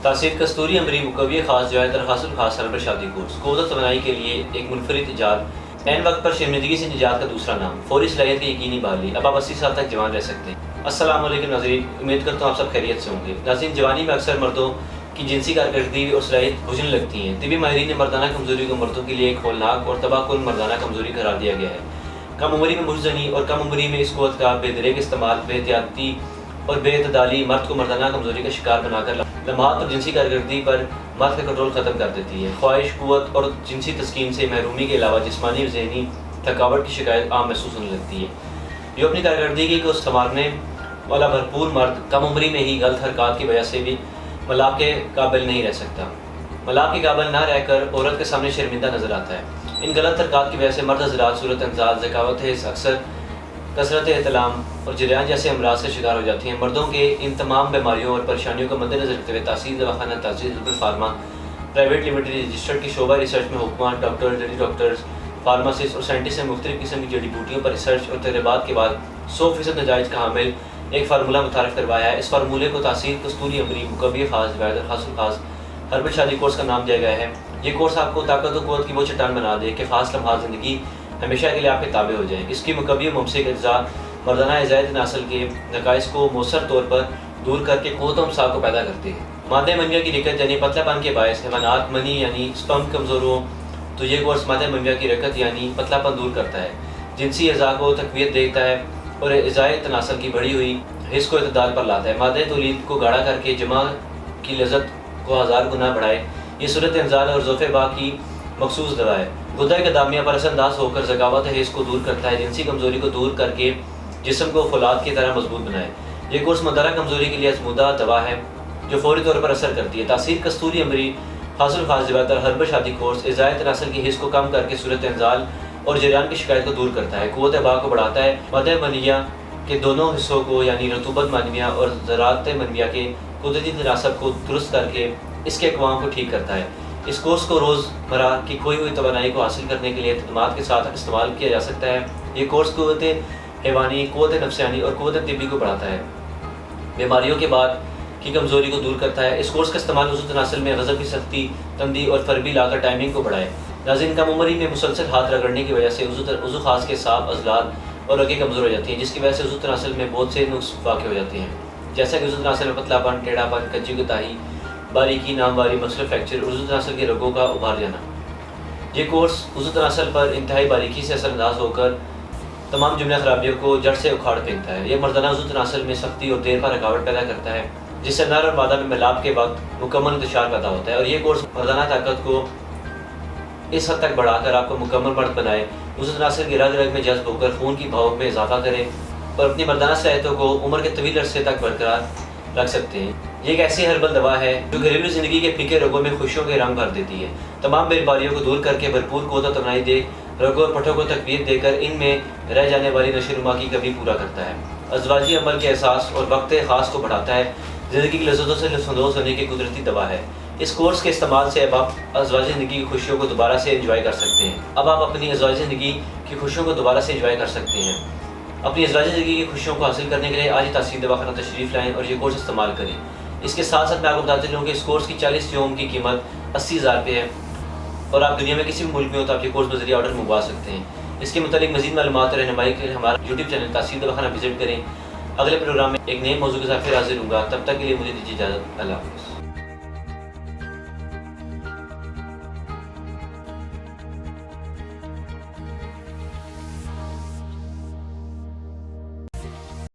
تاثیر کستوری امری مقوی خاص جو ہے درخواست خاص سربر شادی کورس قوت توانائی کے لیے ایک منفرد ایجاد، عین وقت پر شرمندگی سے نجات کا دوسرا نام، فوری صلاحیت کی یقینی بحالی، اب آپ 80 سال تک جوان رہ سکتے ہیں۔ السلام علیکم ناظرین، امید کرتا ہوں آپ سب خیریت سے ہوں گے۔ ناظرین، جوانی میں اکثر مردوں کی جنسی کارکردگی اور صلاحیت بجھنے لگتی ہیں۔ طبی ماہرین نے مردانہ کمزوری کو مردوں کے لیے ایک ہولناک اور تباہ کن مردانہ کمزوری قرار دیا گیا ہے۔ کم عمری میں مجزنی اور کم عمری میں اس قوت کا بے دریغ استعمال بے احتیاطی اور بے اعتدالی مرد کو مردانہ کمزوری کا شکار بنا کر لمحات اور جنسی کارکردگی پر مرد کا کنٹرول ختم کر دیتی ہے۔ خواہش، قوت اور جنسی تسکین سے محرومی کے علاوہ جسمانی اور ذہنی تھکاوٹ کی شکایت عام محسوس ہونے لگتی ہے۔ جو اپنی کارکردگی کو سنوارنے والا بھرپور مرد کم عمری میں ہی غلط حرکات کی وجہ سے بھی ملاپ کے قابل نہیں رہ سکتا۔ ملاپ کے قابل نہ رہ کر عورت کے سامنے شرمندہ نظر آتا ہے۔ ان غلط حرکات کی وجہ سے مرد حضرات صورت انزال، ذکاوت حس، اکثر کثرت احتلام اور جریان جیسے امراض کا شکار ہو جاتی ہیں۔ مردوں کے ان تمام بیماریوں اور پریشانیوں کو مد نظر رکھتے ہوئے تحصیل دواخانہ تحصیل فارما پرائیویٹ لمیٹڈ رجسٹرڈ کی شعبہ ریسرچ میں حکمران ڈاکٹر، لیڈی ڈاکٹرز، فارماسسٹ اور سائنٹسٹ سے مختلف قسم کی جڑی بوٹیوں پر ریسرچ اور تجربات کے بعد 100% نتائج کا حامل ایک فارمولہ متعارف کروایا ہے۔ اس فارمولے کو تاثیر کستوری امری مقوی خاص درخواست خاص ہربل شادی کورس کا نام دیا گیا ہے۔ یہ کورس آپ کو طاقت و قوت کی وہ چٹان بنا دے کہ خاص لمحات زندگی ہمیشہ کے لیے آپ کے تابع ہو جائیں۔ اس کی مقوی و ممسک اجزاء مردانہ اعزائیت نسل کے نقائص کو مؤثر طور پر دور کر کے قوت و امساک کو پیدا کرتے ہیں۔ مادہ منویہ کی رکت یعنی پتلا پن کے باعث حیوانات منی یعنی سپرم کمزور ہو تو یہ کورس مادہ منویہ کی رکت یعنی پتلا پن دور کرتا ہے، جنسی اعضاء کو تقویت دیتا ہے اور اعزائیت نسل کی بڑھی ہوئی حس کو اعتدال پر لاتا ہے۔ مادہ تولید کو گاڑھا کر کے جمع کی لذت کو 1000 گنا بڑھائے۔ یہ صورت انزال اور ذوف با کی مخصوص دوا ہے۔ غدہ قدامیہ پر اثر انداز ہو کر ذکاوت حس کو دور کرتا ہے، جنسی کمزوری کو دور کر کے جسم کو فولاد کی طرح مضبوط بنائے۔ یہ کورس مردانہ کمزوری کے لیے آزمودہ دوا ہے جو فوری طور پر اثر کرتی ہے۔ تاثیر کستوری امری خاص روایتر ہربل شادی کورس اعزائیت نسل کی حس کو کم کر کے صورت انزال اور جریان کی شکایت کو دور کرتا ہے، قوت با کو بڑھاتا ہے، مادہ منیہ کے دونوں حصوں کو یعنی رطوبت منویہ اور ذرات منویہ کے قدرتی تناسب کو درست کر کے اس کے اقوام کو ٹھیک کرتا ہے۔ اس کورس کو روزمرہ کی کھوئی ہوئی توانائی کو حاصل کرنے کے لیے اقدامات کے ساتھ استعمال کیا جا سکتا ہے۔ یہ کورس قوت حیوانی، قوت نفسانی اور قوت طبی کو بڑھاتا ہے، بیماریوں کے بعد کی کمزوری کو دور کرتا ہے۔ اس کورس کا استعمال عضو تناسل میں غضب کی سختی، تندی اور فربی لا کر ٹائمنگ کو بڑھائے۔ ناظرین، کم عمری میں مسلسل ہاتھ رگڑنے کی وجہ سے عضو خاص کے سانپ، عضلات اور رگیں کمزور ہو جاتی ہیں، جس کی وجہ سے عضو تناسل میں بہت سے نقص واقع ہو جاتے ہیں، جیسا کہ عضو تناسل میں پتلا پن، ٹیڑھا پن، کچی کوتاہی، باریکی، نامواری، مسلر فریکچر اور عضو تناسل کے رگوں کا ابھار جانا۔ یہ کورس عضو تناسل پر انتہائی باریکی سے اثر انداز ہو کر تمام جملہ خرابیوں کو جڑ سے اکھاڑ پھینکتا ہے۔ یہ مردانہ عضو تناسل میں سختی اور دیر پر رکاوٹ پیدا کرتا ہے، جس سے نر اور مادہ میں ملاپ کے وقت مکمل انتشار پیدا ہوتا ہے، اور یہ کورس مردانہ طاقت کو اس حد تک بڑھا کر آپ کو مکمل مرد بنائے، عضو تناسل کی رگ رگ میں جذب ہو کر خون کی بہاؤ میں اضافہ کرے اور اپنی مردانہ صلاحیتوں کو عمر کے طویل عرصے تک برقرار رکھ سکتے ہیں۔ یہ ایک ایسی ہربل دوا ہے جو گھریلو زندگی کے پھیکے رگوں میں خوشیوں کے رنگ بھر دیتی ہے، تمام بیماریوں کو دور کر کے بھرپور قوت و توانائی دے، رگوں اور پٹھوں کو تقویت دے کر ان میں رہ جانے والی نشو و نما کی کمی پورا کرتا ہے، ازدواجی عمل کے احساس اور وقت خاص کو بڑھاتا ہے، زندگی کی لذتوں سے لطف اندوز ہونے کی قدرتی دوا ہے۔ اس کورس کے استعمال سے اب آپ ازدواجی زندگی کی خوشیوں کو دوبارہ سے انجوائے کر سکتے ہیں۔ اب آپ اپنی ازدواجی زندگی کی خوشیوں کو دوبارہ سے انجوائے کر سکتے ہیں۔ اپنی ازدواجی زندگی کی خوشیوں کو حاصل کرنے کے لیے آج ہی تحصیل دواخانہ تشریف لائیں اور یہ کورس استعمال کریں۔ اس کے ساتھ ساتھ میں آپ کو بتاتے چلوں کہ اس کورس کی 40 یوم کی قیمت 80,000 روپے ہے، اور آپ دنیا میں کسی بھی ملک میں ہو تو آپ یہ کورس بذریعہ آرڈر منگوا سکتے ہیں۔ اس کے متعلق مزید معلومات اور رہنمائی کے لیے ہمارا یوٹیوب چینل تحصیل دواخانہ وزٹ کریں۔ اگلے پروگرام میں ایک نئے موضوع کے ساتھ پھر حاضر ہوں گا، تب تک کے لیے مجھے دیجیے اجازت۔ اللہ حافظ۔